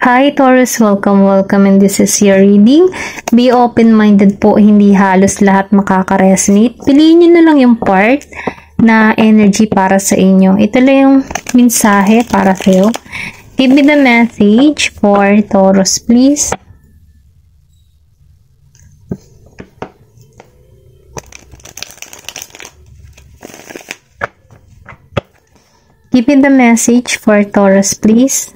Hi Taurus, welcome and this is your reading. Be open-minded po, hindi halos lahat makaka-resonate. Piliin nyo na lang yung part na energy para sa inyo. Ito lang yung mensahe para sa'yo. Give me the message for Taurus, please. Give me the message for Taurus, please.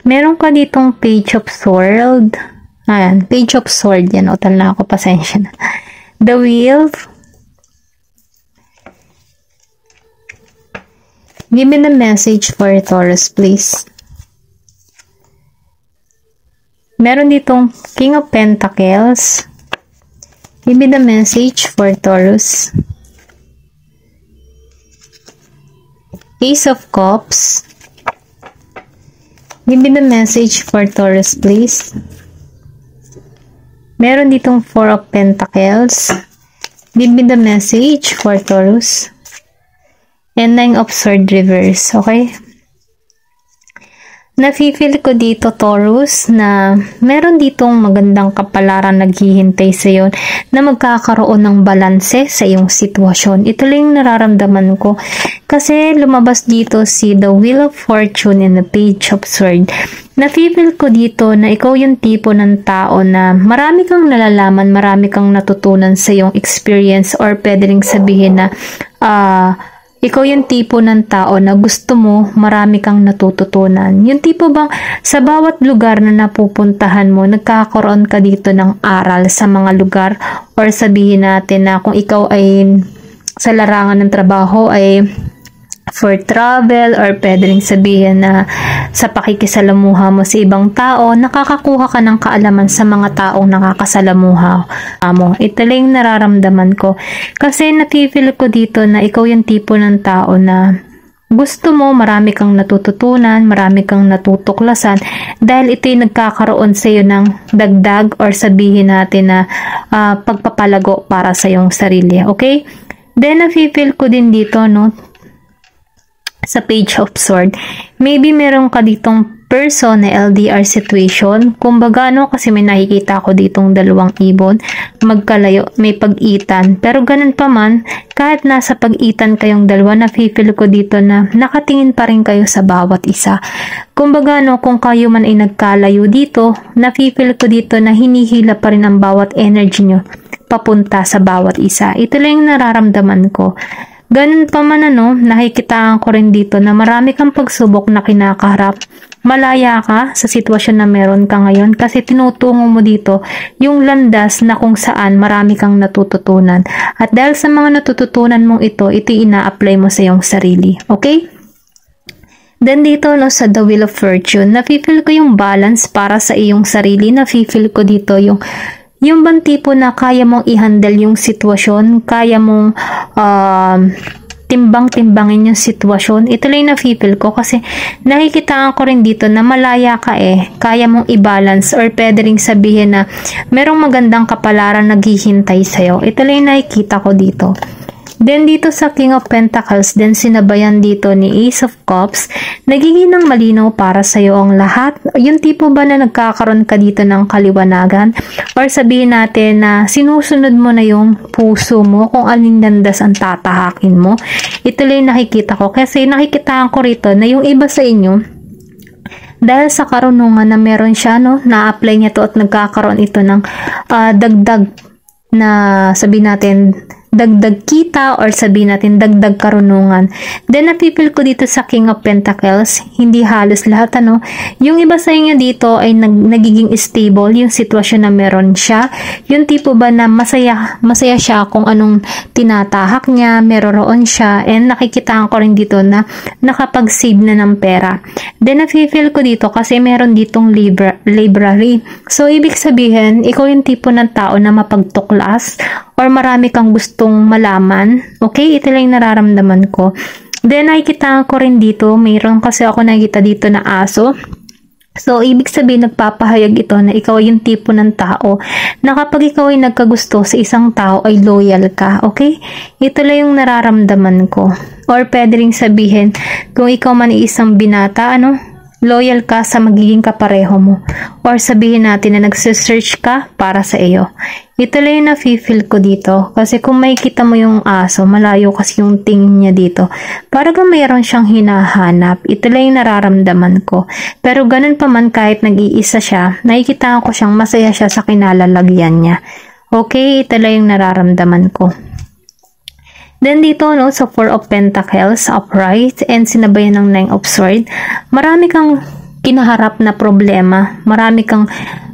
Meron ka ditong Page of Sword. Ayan, Page of Sword. Yan, utal na ako. Pasensya na. The Wheel. Give me the message for Taurus, please. Meron ditong King of Pentacles. Give me the message for Taurus. Ace of Cups. Give me the message for Taurus, please. Meron ditong Four of Pentacles. Give me the message for Taurus. And Nine of Swords reverse, okay? Nafe-feel ko dito, Taurus, na meron ditong magandang kapalaran naghihintay sa iyo na magkakaroon ng balanse sa iyong sitwasyon. Ito lang yung nararamdaman ko. Kasi lumabas dito si The Wheel of Fortune and the Page of Swords. Nafe-feel ko dito na ikaw yung tipo ng tao na marami kang nalalaman, marami kang natutunan sa iyong experience, or pwede ring sabihin na ikaw yung tipo ng tao na gusto mo marami kang natututunan. Yung tipo bang sa bawat lugar na napupuntahan mo, nagkakaroon ka dito ng aral sa mga lugar, or sabihin natin na kung ikaw ay sa larangan ng trabaho ay for travel, or pwede rin sabihin na sa pakikisalamuha mo sa ibang tao, nakakakuha ka ng kaalaman sa mga taong nakakasalamuha mo. Ito lang yung nararamdaman ko. Kasi nafe-feel ko dito na ikaw yung tipo ng tao na gusto mo marami kang natututunan, marami kang natutuklasan, dahil ito yung nagkakaroon sa iyo ng dagdag, or sabihin natin na pagpapalago para sa iyong sarili. Okay? Then nafe-feel ko din dito, no, sa Page of Swords, maybe meron ka ditong person na LDR situation. Kumbaga, no, kasi may nakikita ko ditong dalawang ibon, magkalayo, may pag-itan. Pero ganun pa man, kahit nasa pag-itan kayong dalawa, na-feel ko dito na nakatingin pa rin kayo sa bawat isa. Kumbaga, no, kung kayo man ay nagkalayo dito, na-feel ko dito na hinihila pa rin ang bawat energy nyo papunta sa bawat isa. Ito lang yung nararamdaman ko. Ganun pa man, nakikitaan ko rin dito na marami kang pagsubok na kinakaharap. Malaya ka sa sitwasyon na meron ka ngayon kasi tinutungo mo dito yung landas na kung saan marami kang natututunan. At dahil sa mga natututunan mong ito ina-apply mo sa iyong sarili. Okay? Then dito, no, sa The Wheel of Fortune, nafe-feel ko yung balance para sa iyong sarili. Nafe-feel ko dito yung bang tipo na kaya mong i-handle yung sitwasyon, kaya mong timbang-timbangin yung sitwasyon. Ito lang yung na-feel ko kasi nakikitaan ko rin dito na malaya ka kaya mong i-balance, or pwede rin sabihin na merong magandang kapalaran naghihintay sa'yo. Ito lang yung nakikita ko dito. Then dito sa King of Pentacles, then sinabayan dito ni Ace of Cups, nagiging ng malinaw para sa iyo ang lahat. Yung tipo ba na nagkakaroon ka dito ng kaliwanagan, or sabihin natin na sinusunod mo na yung puso mo kung alin landas ang tatahakin mo. Ito lang yung nakikita ko kasi nakikitaan ko rito na yung iba sa inyo, dahil sa karunungan na meron siya, no, na-apply niya to at nagkakaroon ito ng dagdag na sabihin natin dagdag kita, or sabihin natin dagdag karunungan. Then nafe-feel ko dito sa King of Pentacles, hindi halos lahat, yung iba sa inyo dito ay nagiging stable yung sitwasyon na meron siya. Yung tipo ba na masaya siya kung anong tinatahak niya, meron siya, and nakikitaan ko rin dito na nakapag-save na ng pera. Then nafe-feel ko dito kasi meron ditong library. So ibig sabihin, ikaw yung tipo ng tao na mapagtuklas, or marami kang gustong malaman. Okay? Ito lang yung nararamdaman ko. Then, nakikita ko rin dito, mayroon kasi ako nakikita dito na aso. So, ibig sabihin, nagpapahayag ito na ikaw ay yung tipo ng tao na kapag ikaw ay nagkagusto sa isang tao ay loyal ka, okay? Ito lang yung nararamdaman ko. Or pwede rin sabihin, kung ikaw man ay isang binata, loyal ka sa magiging kapareho mo. Or sabihin natin na nagsisearch ka para sa iyo. Ito lang yung nafe-feel ko dito. Kasi kung makikita mo yung aso, malayo kasi yung tingin niya dito. Parang mayroon siyang hinahanap. Ito lang yung nararamdaman ko. Pero ganun pa man kahit nag-iisa siya, nakikita ko siyang masaya siya sa kinalalagyan niya. Okay, ito lang yung nararamdaman ko. Then dito, sa Four of Pentacles, upright, and sinabayan ng Nine of Swords, marami kang kinaharap na problema, marami kang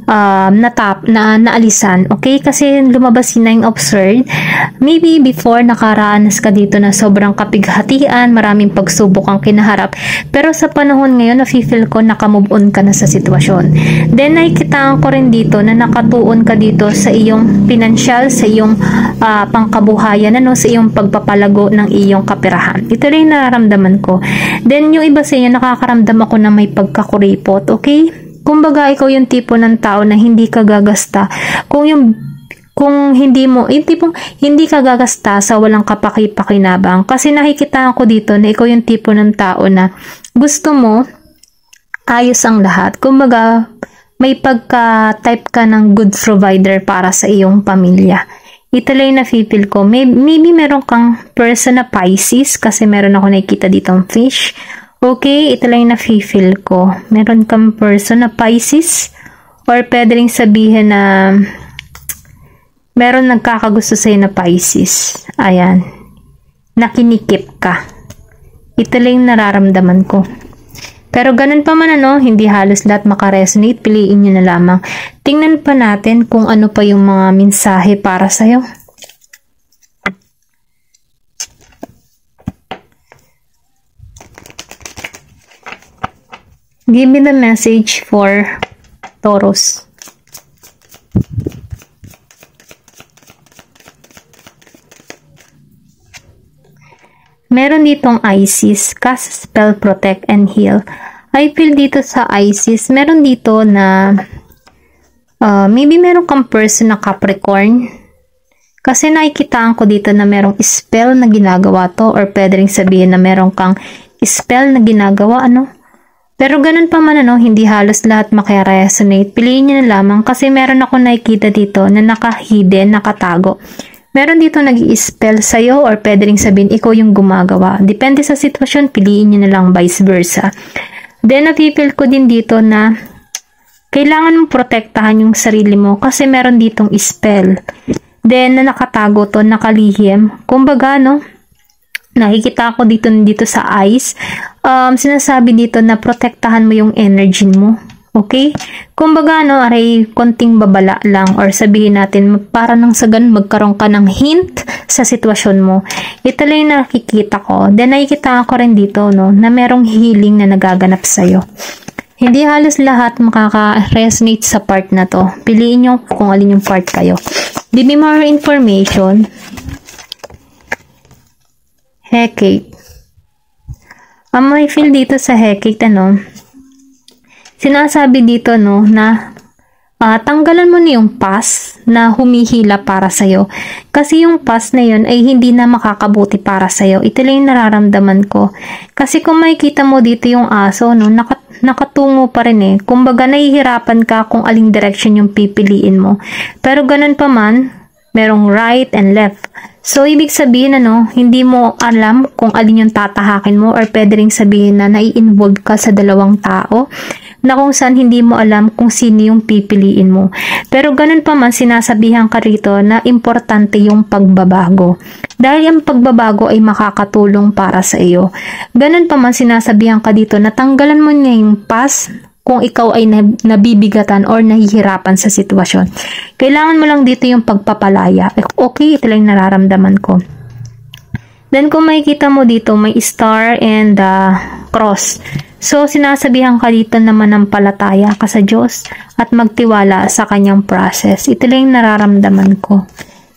naalisan, okay? Kasi lumabas si Nine of Swords, maybe before nakaranas ka dito na sobrang kapighatian, maraming pagsubok ang kinaharap, pero sa panahon ngayon, nafe-feel ko nakamove on ka na sa sitwasyon. Then, nakikitaan ko rin dito na nakatuon ka dito sa iyong financial, sa iyong pangkabuhayan, sa iyong pagpapalago ng iyong kapirahan. Ito rin nararamdaman ko. Then, yung iba sa inyo, nakakaramdam ako na may pagkakuripot, okay? Kumbaga, ikaw yung tipo ng tao na hindi ka gagasta. Kung hindi mo, yung tipong hindi ka gagasta sa walang kapaki-pakinabang. Kasi nakikita ko dito na ikaw yung tipo ng tao na gusto mo ayos ang lahat. Kumbaga, may pagka-type ka ng good provider para sa iyong pamilya. Ito lang yung nafe-feel ko. Maybe meron kang person na Pisces kasi meron ako nakikita ditong fish. Okay, ito lang yung nafe-feel ko. Meron kang person na Pisces or pwede rin sabihin na meron nagkakagusto sa'yo na Pisces. Ayan. Nakinikip ka. Ito lang yung nararamdaman ko. Pero ganun pa man hindi halos lahat makaresonate. Piliin nyo na lamang. Tingnan pa natin kung ano pa yung mga mensahe para sa'yo. Give me the message for Taurus. Meron ditong Isis, cast spell, protect, and heal. I feel dito sa Isis, meron dito na maybe meron kang person na Capricorn. Kasi nakikitaan ko dito na merong spell na ginagawa to or pwede rin sabihin na meron kang spell na ginagawa, Pero ganun pa man hindi halos lahat makaresonate. Piliin nyo na lamang kasi meron ako nakikita dito na naka-hidden, nakatago. Meron dito nag-i-spell sa'yo or pwede rin sabihin ikaw yung gumagawa. Depende sa sitwasyon, piliin nyo na lang vice versa. Then, napipil ko din dito na kailangan mong protektahan yung sarili mo kasi meron ditong spell. Then, na nakatago to, nakalihim. Kumbaga, nakikita ko dito sa eyes, sinasabi dito na protektahan mo yung energy mo. Okay? Kumbaga, aray, konting babala lang or sabihin natin, para nang sa ganun, magkaroon ka ng hint sa sitwasyon mo. Ito lang yung nakikita ko. Then, nakikita ko rin dito, na merong healing na nagaganap sa'yo. Hindi halos lahat makaka-resonate sa part na to. Piliin nyo kung alin yung part kayo. Give me more information. Hecate. Ang may feel dito sa Hecate, sinasabi dito, na tanggalan mo na yung past na humihila para sa'yo. Kasi yung past na yun ay hindi na makakabuti para sa'yo. Ito lang yung nararamdaman ko. Kasi kung makikita mo dito yung aso, nakatungo pa rin Kumbaga, nahihirapan ka kung aling direction yung pipiliin mo. Pero ganun pa man, merong right and left. So, ibig sabihin, hindi mo alam kung alin yung tatahakin mo or pwede rin sabihin na nai-involve ka sa dalawang tao na kung saan hindi mo alam kung sino yung pipiliin mo. Pero ganun pa man, sinasabihan ka rito na importante yung pagbabago. Dahil yung pagbabago ay makakatulong para sa iyo. Ganun pa man, sinasabihan ka dito na tanggalan mo na yung past kung ikaw ay nabibigatan or nahihirapan sa sitwasyon. Kailangan mo lang dito yung pagpapalaya. Okay, ito lang nararamdaman ko. Then, kung makikita mo dito, may star and cross. So, sinasabihan ka dito naman ng palataya ka sa Diyos at magtiwala sa kanyang process. Ito lang yung nararamdaman ko.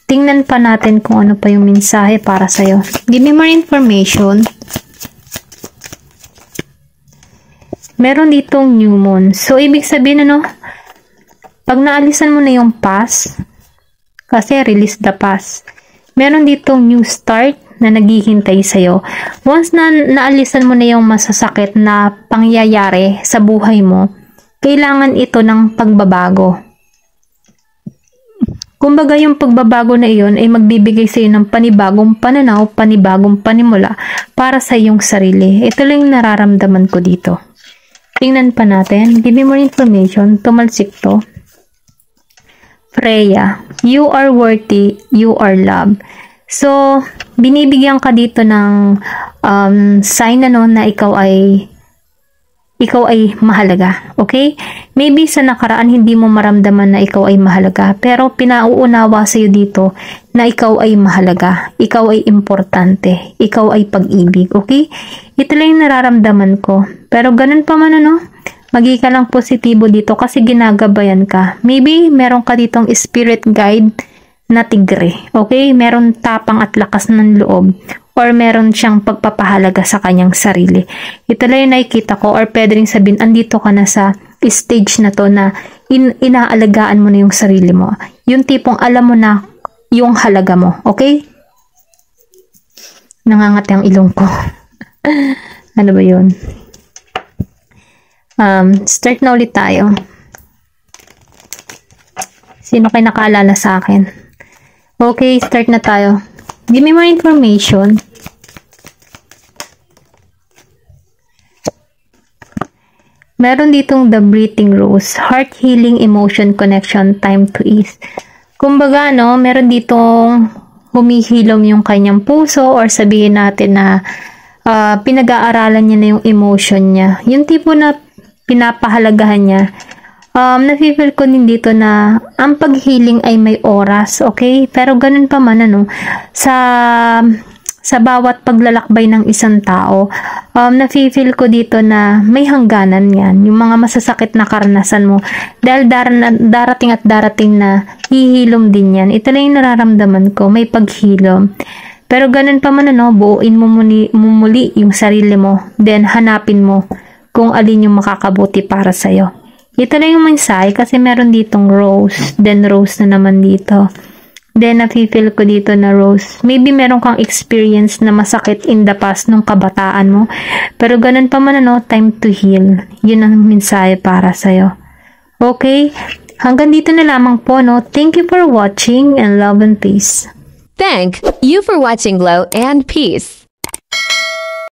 Tingnan pa natin kung ano pa yung mensahe para sa'yo. Give me more information. meron ditong new moon. So, ibig sabihin, ano, pag naalisan mo na yung past, kasi release the past, meron ditong new start na naghihintay sa'yo. Once na naalisan mo na yung masasakit na pangyayari sa buhay mo, kailangan ito ng pagbabago. Kumbaga yung pagbabago na iyon ay magbibigay sa iyo ng panibagong pananaw, panibagong panimula para sa iyong sarili. Ito lang yung nararamdaman ko dito. Tingnan pa natin. Give me more information. Tumalsik to. Freya, you are worthy, you are loved. So, binibigyan ka dito ng sign na ikaw ay mahalaga. Okay? Maybe sa nakaraan hindi mo maramdaman na ikaw ay mahalaga, pero pinauunawa sa iyo dito na ikaw ay mahalaga, ikaw ay importante, ikaw ay pag-ibig. Okay? Ito lang yung nararamdaman ko. Pero ganun pa man maging ka lang positibo dito kasi ginagabayan ka. Maybe meron ka ditong spirit guide na tigre. Okay? Meron tapang at lakas ng loob. Or meron siyang pagpapahalaga sa kanyang sarili. Ito lang yung nakikita ko, or pwede rin sabihin, andito ka na sa stage na to na inaalagaan mo na yung sarili mo. Yung tipong alam mo na yung halaga mo. Okay? Nangangati ang ilong ko. Ano ba yun? Start na ulit tayo. Sino kayo nakaalala sa akin? Okay, start na tayo. Give me more information. Meron ditong the breathing rose, heart healing, emotion connection, time to ease. Kumbaga, meron ditong humihilom yung kanyang puso, or sabihin natin na pinag-aaralan niya na yung emotion niya. Yung tipo na pinapahalagahan niya. Nafe-feel ko din dito na ang pag-healing ay may oras, okay? Pero ganun pa man, sa bawat paglalakbay ng isang tao, nafe-feel ko dito na may hangganan yan. Yung mga masasakit na karanasan mo, dahil darating at darating na hihilom din yan. Ito lang yung nararamdaman ko, may paghilom. Pero ganun pa man, buuin mo muli yung sarili mo, then hanapin mo kung alin yung makakabuti para sa'yo. Ito lang yung mensahe kasi meron ditong rose, then rose na naman dito. Then, nafe-feel ko dito na rose. Maybe meron kang experience na masakit in the past nung kabataan mo. Pero ganun pa man, time to heal. Yun ang mensahe para sa'yo. Okay? Hanggang dito na lamang po, Thank you for watching and love and peace. Thank you for watching Glow and Peace.